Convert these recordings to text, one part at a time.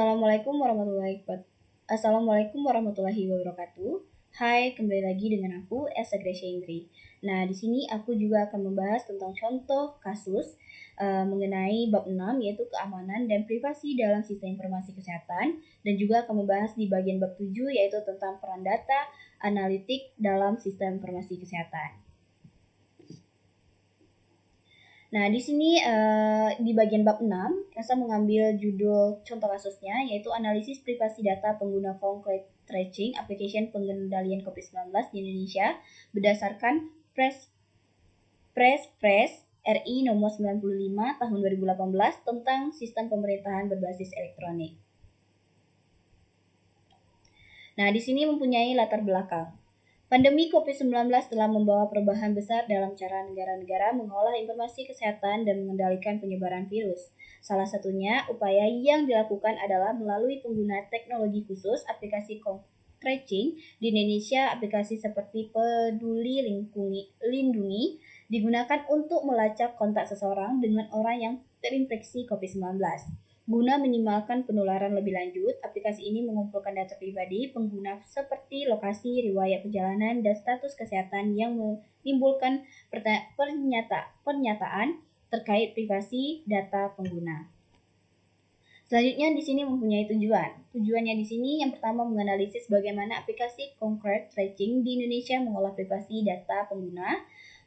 Assalamualaikum warahmatullahi wabarakatuh. Hai, kembali lagi dengan aku, Esa Gracia Indri. Nah, di sini aku juga akan membahas tentang contoh kasus mengenai bab 6, yaitu keamanan dan privasi dalam sistem informasi kesehatan, dan juga akan membahas di bagian bab 7, yaitu tentang peran data analitik dalam sistem informasi kesehatan. Nah, di sini di bagian bab 6, Elsa mengambil judul contoh kasusnya, yaitu analisis privasi data pengguna concrete tracing application pengendalian COVID-19 di Indonesia berdasarkan Press RI nomor 95 tahun 2018 tentang sistem pemerintahan berbasis elektronik. Nah, di sini mempunyai latar belakang. Pandemi COVID-19 telah membawa perubahan besar dalam cara negara-negara mengolah informasi kesehatan dan mengendalikan penyebaran virus. Salah satunya, upaya yang dilakukan adalah melalui pengguna teknologi khusus aplikasi tracing di Indonesia. Aplikasi seperti Peduli Lindungi digunakan untuk melacak kontak seseorang dengan orang yang terinfeksi COVID-19. Guna minimalkan penularan lebih lanjut, aplikasi ini mengumpulkan data pribadi pengguna seperti lokasi, riwayat perjalanan, dan status kesehatan yang menimbulkan pernyataan terkait privasi data pengguna. Selanjutnya di sini mempunyai tujuan. Tujuannya di sini yang pertama menganalisis bagaimana aplikasi concrete tracing di Indonesia mengolah privasi data pengguna.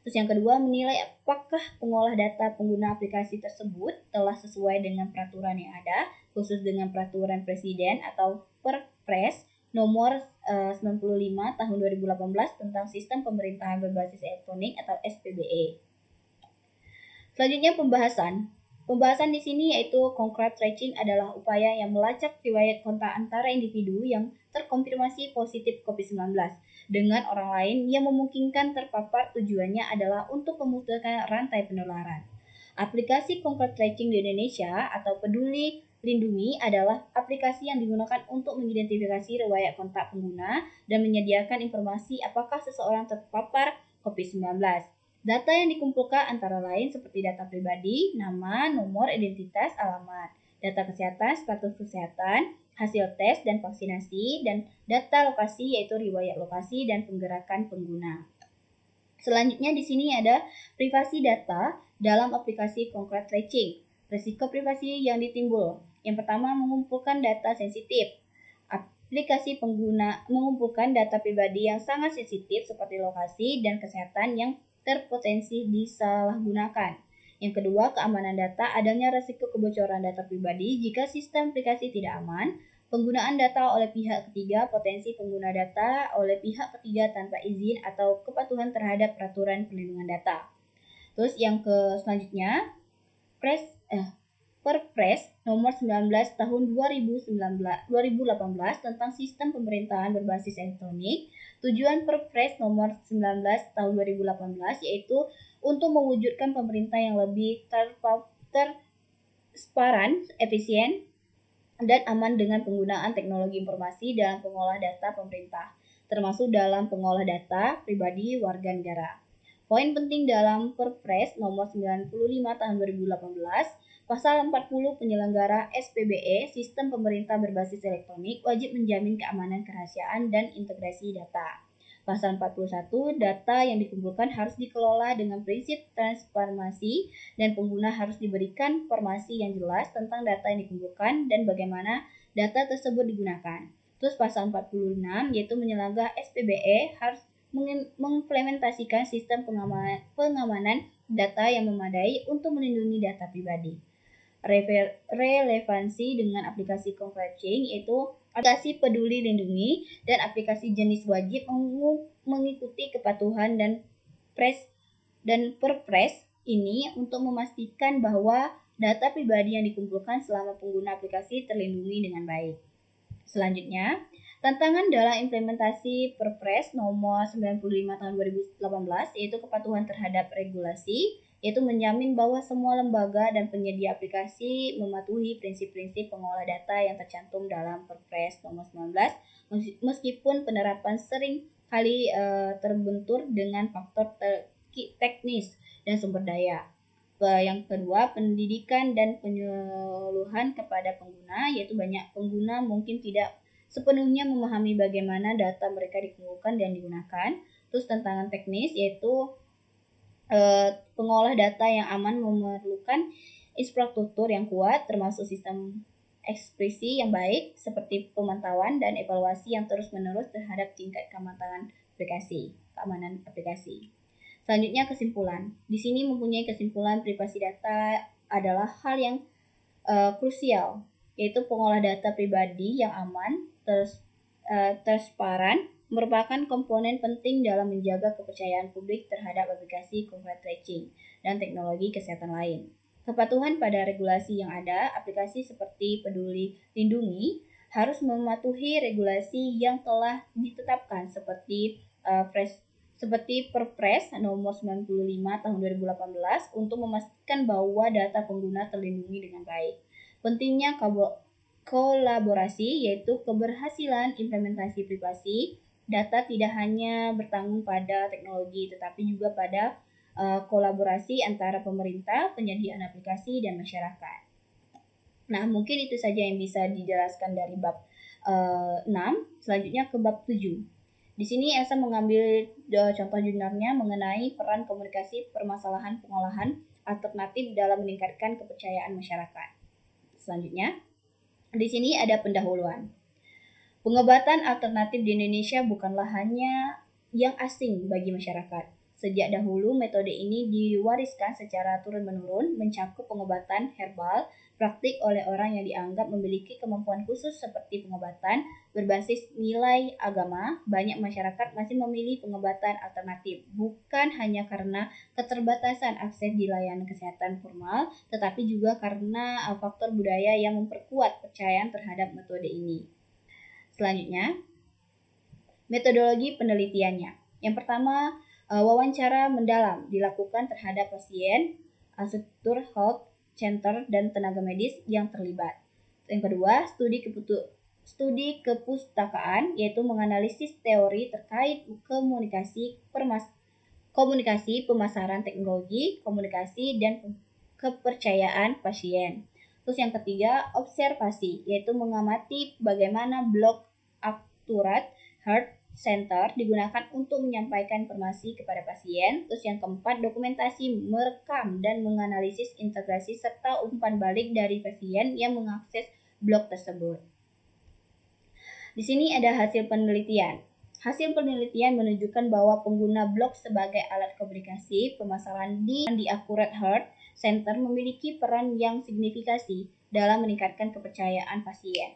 Terus yang kedua, menilai apakah pengolah data pengguna aplikasi tersebut telah sesuai dengan peraturan yang ada, khusus dengan peraturan presiden atau Perpres nomor 95 tahun 2018 tentang sistem pemerintahan berbasis elektronik atau SPBE. Selanjutnya pembahasan. Pembahasan di sini yaitu concrete tracing adalah upaya yang melacak riwayat kontak antara individu yang terkonfirmasi positif COVID-19 dengan orang lain yang memungkinkan terpapar. Tujuannya adalah untuk memutuskan rantai penularan. Aplikasi concrete tracing di Indonesia atau Peduli Lindungi adalah aplikasi yang digunakan untuk mengidentifikasi riwayat kontak pengguna dan menyediakan informasi apakah seseorang terpapar COVID-19. Data yang dikumpulkan antara lain seperti data pribadi, nama, nomor, identitas, alamat, data kesehatan, status kesehatan, hasil tes dan vaksinasi, dan data lokasi yaitu riwayat lokasi dan penggerakan pengguna. Selanjutnya di sini ada privasi data dalam aplikasi concrete tracing. Risiko privasi yang ditimbul. Yang pertama, mengumpulkan data sensitif. Aplikasi pengguna mengumpulkan data pribadi yang sangat sensitif seperti lokasi dan kesehatan yang terpotensi disalahgunakan. Yang kedua, keamanan data. Adanya risiko kebocoran data pribadi jika sistem aplikasi tidak aman. Penggunaan data oleh pihak ketiga, potensi pengguna data oleh pihak ketiga tanpa izin atau kepatuhan terhadap peraturan perlindungan data. Terus yang selanjutnya, Perpres nomor 19 tahun 2018 tentang sistem pemerintahan berbasis elektronik. Tujuan Perpres nomor 19 tahun 2018 yaitu untuk mewujudkan pemerintah yang lebih transparan, efisien, dan aman dengan penggunaan teknologi informasi dalam pengolah data pemerintah, termasuk dalam pengolah data pribadi warga negara. Poin penting dalam Perpres nomor 95 tahun 2018, pasal 40 penyelenggara SPBE, sistem pemerintah berbasis elektronik, wajib menjamin keamanan kerahasiaan dan integrasi data. Pasal 41, data yang dikumpulkan harus dikelola dengan prinsip transparansi dan pengguna harus diberikan informasi yang jelas tentang data yang dikumpulkan dan bagaimana data tersebut digunakan. Terus pasal 46 yaitu penyelenggara SPBE harus mengimplementasikan sistem pengamanan data yang memadai untuk melindungi data pribadi. Relevansi dengan aplikasi tracing yaitu aplikasi Peduli Lindungi dan aplikasi jenis wajib mengikuti kepatuhan dan Perpres ini untuk memastikan bahwa data pribadi yang dikumpulkan selama pengguna aplikasi terlindungi dengan baik. Selanjutnya, tantangan dalam implementasi Perpres nomor 95 tahun 2018 yaitu kepatuhan terhadap regulasi, yaitu menjamin bahwa semua lembaga dan penyedia aplikasi mematuhi prinsip-prinsip pengolah data yang tercantum dalam Perpres nomor 19, meskipun penerapan sering kali terbentur dengan faktor teknis dan sumber daya. Yang kedua, pendidikan dan penyuluhan kepada pengguna, yaitu banyak pengguna mungkin tidak sepenuhnya memahami bagaimana data mereka dikumpulkan dan digunakan. Terus tantangan teknis, yaitu pengolah data yang aman memerlukan infrastruktur yang kuat, termasuk sistem ekspresi yang baik, seperti pemantauan dan evaluasi yang terus-menerus terhadap tingkat keamanan aplikasi. Selanjutnya kesimpulan. Di sini mempunyai kesimpulan privasi data adalah hal yang krusial, yaitu pengolah data pribadi yang aman, transparan, merupakan komponen penting dalam menjaga kepercayaan publik terhadap aplikasi contact tracing dan teknologi kesehatan lain. Kepatuhan pada regulasi yang ada, aplikasi seperti Peduli Lindungi harus mematuhi regulasi yang telah ditetapkan seperti Perpres nomor 95 tahun 2018 untuk memastikan bahwa data pengguna terlindungi dengan baik. Pentingnya kolaborasi, yaitu keberhasilan implementasi privasi data tidak hanya bertanggung pada teknologi tetapi juga pada kolaborasi antara pemerintah, penyediaan aplikasi, dan masyarakat. Nah, mungkin itu saja yang bisa dijelaskan dari bab 6. Selanjutnya ke bab 7. Di sini Elsa mengambil contoh jurnalnya mengenai peran komunikasi permasalahan pengolahan alternatif dalam meningkatkan kepercayaan masyarakat. Selanjutnya, di sini ada pendahuluan. Pengobatan alternatif di Indonesia bukanlah hanya yang asing bagi masyarakat. Sejak dahulu, metode ini diwariskan secara turun-menurun, mencakup pengobatan herbal praktik oleh orang yang dianggap memiliki kemampuan khusus seperti pengobatan berbasis nilai agama. Banyak masyarakat masih memilih pengobatan alternatif, bukan hanya karena keterbatasan akses di layanan kesehatan formal, tetapi juga karena faktor budaya yang memperkuat kepercayaan terhadap metode ini. Selanjutnya, metodologi penelitiannya. Yang pertama, wawancara mendalam dilakukan terhadap pasien, struktur health center, dan tenaga medis yang terlibat. Yang kedua, studi kepustakaan, yaitu menganalisis teori terkait komunikasi, pemasaran teknologi, komunikasi, dan kepercayaan pasien. Terus yang ketiga, observasi, yaitu mengamati bagaimana blog akurat heart center digunakan untuk menyampaikan informasi kepada pasien. Terus yang keempat, dokumentasi, merekam dan menganalisis integrasi serta umpan balik dari pasien yang mengakses blog tersebut. Di sini ada hasil penelitian. Hasil penelitian menunjukkan bahwa pengguna blog sebagai alat komunikasi pemasaran di Accurate Heart Center memiliki peran yang signifikasi dalam meningkatkan kepercayaan pasien.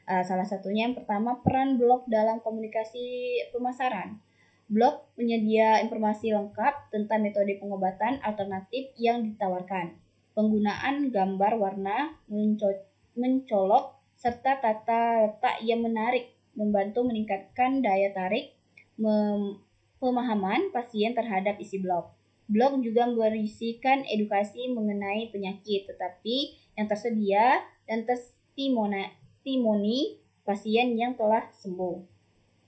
Salah satunya yang pertama, peran blog dalam komunikasi pemasaran. Blog menyedia informasi lengkap tentang metode pengobatan alternatif yang ditawarkan. Penggunaan gambar warna mencolok serta tata letak yang menarik membantu meningkatkan daya tarik pemahaman pasien terhadap isi blog. Blog juga berisikan edukasi mengenai penyakit, tetapi yang tersedia dan testimoni pasien yang telah sembuh.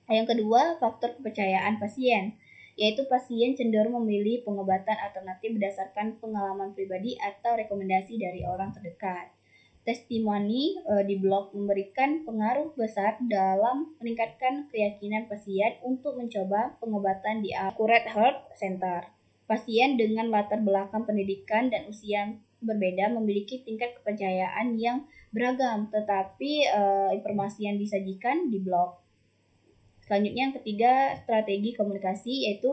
Yang kedua, faktor kepercayaan pasien, yaitu pasien cenderung memilih pengobatan alternatif berdasarkan pengalaman pribadi atau rekomendasi dari orang terdekat. Testimoni di blog memberikan pengaruh besar dalam meningkatkan keyakinan pasien untuk mencoba pengobatan di Accurate Heart Center. Pasien dengan latar belakang pendidikan dan usia berbeda memiliki tingkat kepercayaan yang beragam, tetapi informasi yang disajikan di blog. Selanjutnya yang ketiga, strategi komunikasi, yaitu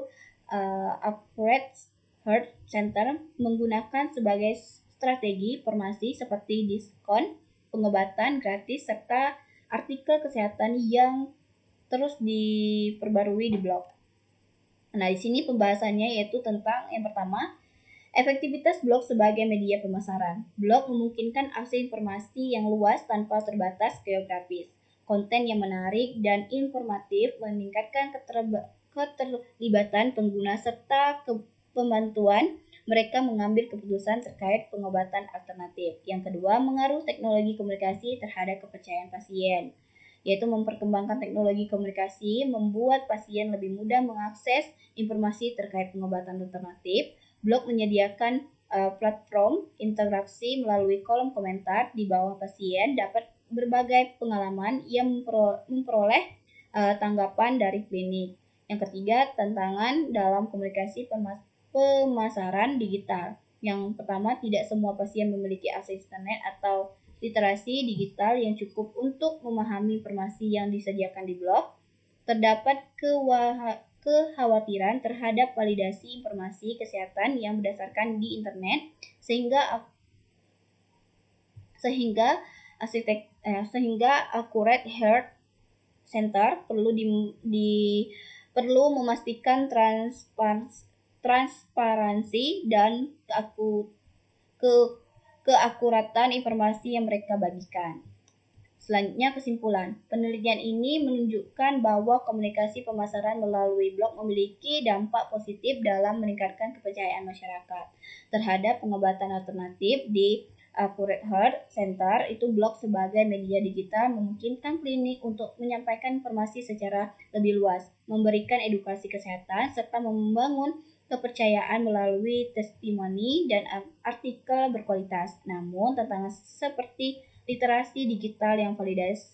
Accurate Heart Center menggunakan sebagai strategi informasi seperti diskon, pengobatan gratis, serta artikel kesehatan yang terus diperbarui di blog. Nah, di sini pembahasannya yaitu tentang yang pertama, efektivitas blog sebagai media pemasaran. Blog memungkinkan akses informasi yang luas tanpa terbatas geografis. Konten yang menarik dan informatif meningkatkan keterlibatan pengguna serta pembantuan mereka mengambil keputusan terkait pengobatan alternatif. Yang kedua, mengaruh teknologi komunikasi terhadap kepercayaan pasien, yaitu memperkembangkan teknologi komunikasi membuat pasien lebih mudah mengakses informasi terkait pengobatan alternatif. Blog menyediakan platform interaksi melalui kolom komentar di bawah pasien dapat berbagai pengalaman yang memperoleh tanggapan dari klinik. Yang ketiga, tantangan dalam komunikasi pemasaran digital. Yang pertama, tidak semua pasien memiliki akses internet atau literasi digital yang cukup untuk memahami informasi yang disediakan di blog. Terdapat kekhawatiran terhadap validasi informasi kesehatan yang berdasarkan di internet sehingga sehingga Accurate Health Center perlu memastikan transparansi dan ke, keakuratan informasi yang mereka bagikan. Selanjutnya kesimpulan. Penelitian ini menunjukkan bahwa komunikasi pemasaran melalui blog memiliki dampak positif dalam meningkatkan kepercayaan masyarakat terhadap pengobatan alternatif di Accurate Health Center. Itu blog sebagai media digital memungkinkan klinik untuk menyampaikan informasi secara lebih luas, memberikan edukasi kesehatan, serta membangun kepercayaan melalui testimoni dan artikel berkualitas. Namun, tantangan seperti literasi digital yang validitas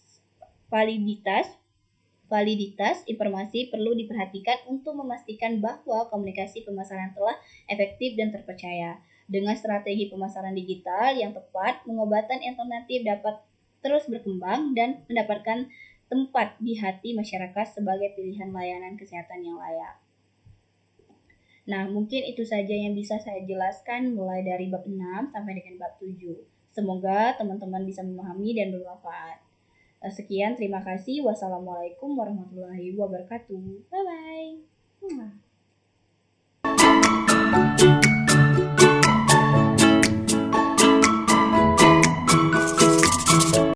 informasi perlu diperhatikan untuk memastikan bahwa komunikasi pemasaran telah efektif dan terpercaya. Dengan strategi pemasaran digital yang tepat, pengobatan alternatif dapat terus berkembang dan mendapatkan tempat di hati masyarakat sebagai pilihan layanan kesehatan yang layak. Nah, mungkin itu saja yang bisa saya jelaskan mulai dari bab 6 sampai dengan bab 7. Semoga teman-teman bisa memahami dan bermanfaat. Sekian, terima kasih. Wassalamualaikum warahmatullahi wabarakatuh. Bye-bye.